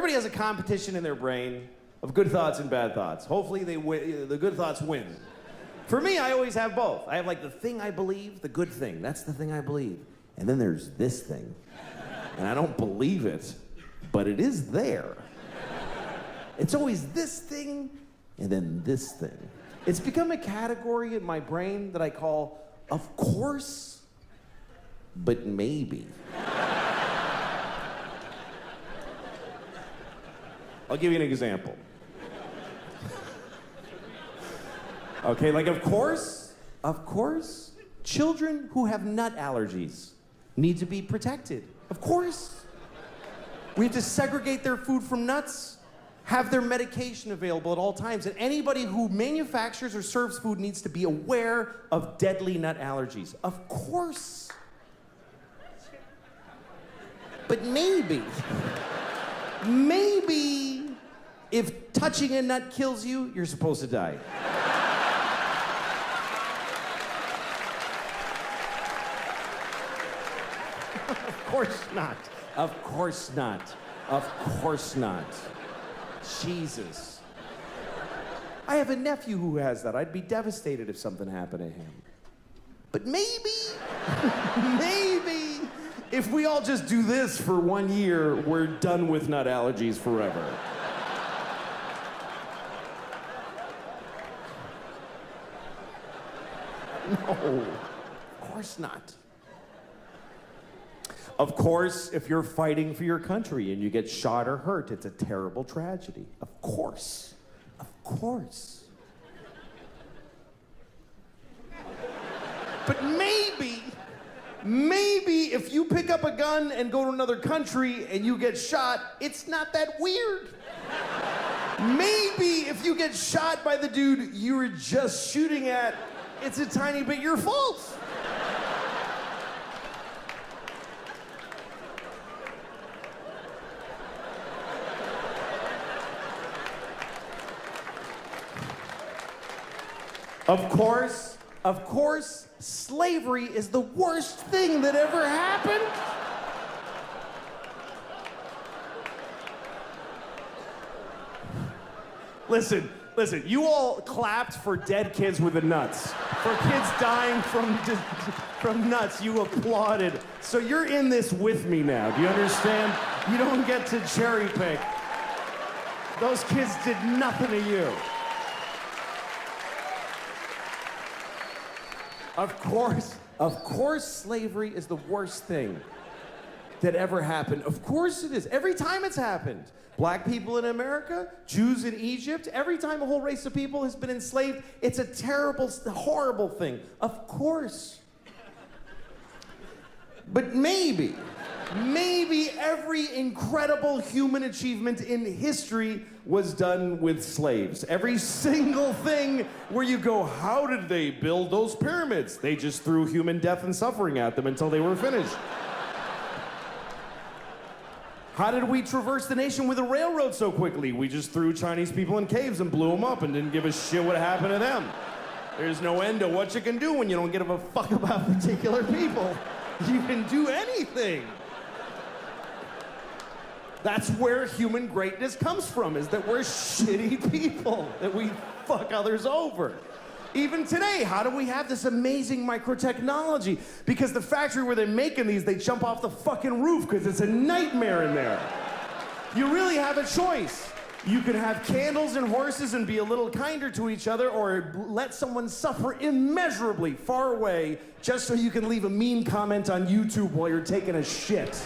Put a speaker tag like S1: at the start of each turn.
S1: everybody has a competition in their brain of good thoughts and bad thoughts. Hopefully the good thoughts win. For me, I always have both. I have like the thing I believe, the good thing. That's the thing I believe. And then there's this thing. And I don't believe it, but it is there. It's always this thing and then this thing. It's become a category in my brain that I call, of course, but maybe. I'll give you an example. Okay, like of course, children who have nut allergies need to be protected. Of course. We have to segregate their food from nuts, have their medication available at all times, and anybody who manufactures or serves food needs to be aware of deadly nut allergies. Of course. But maybe if touching a nut kills you, you're supposed to die. Of course not. Of course not. Of course not. Jesus. I have a nephew who has that. I'd be devastated if something happened to him. But maybe, if we all just do this for 1 year, we're done with nut allergies forever. No, of course not. Of course, if you're fighting for your country and you get shot or hurt, it's a terrible tragedy. Of course. Of course. But maybe if you pick up a gun and go to another country and you get shot, it's not that weird. Maybe if you get shot by the dude you were just shooting at, it's a tiny bit your fault. Of course, slavery is the worst thing that ever happened. Listen, you all clapped for dead kids with the nuts. For kids dying from nuts, you applauded. So you're in this with me now, do you understand? You don't get to cherry pick. Those kids did nothing to you. Of course, slavery is the worst thing that ever happened. Of course it is. Every time it's happened. Black people in America, Jews in Egypt, every time a whole race of people has been enslaved, it's a terrible, horrible thing. Of course. But maybe every incredible human achievement in history was done with slaves. Every single thing where you go, how did they build those pyramids? They just threw human death and suffering at them until they were finished. How did we traverse the nation with a railroad so quickly? We just threw Chinese people in caves and blew them up and didn't give a shit what happened to them. There's no end to what you can do when you don't give a fuck about particular people. You can do anything. That's where human greatness comes from, is that we're shitty people, that we fuck others over. Even today, how do we have this amazing microtechnology? Because the factory where they're making these, they jump off the fucking roof because it's a nightmare in there. You really have a choice. You can have candles and horses and be a little kinder to each other, or let someone suffer immeasurably far away just so you can leave a mean comment on YouTube while you're taking a shit.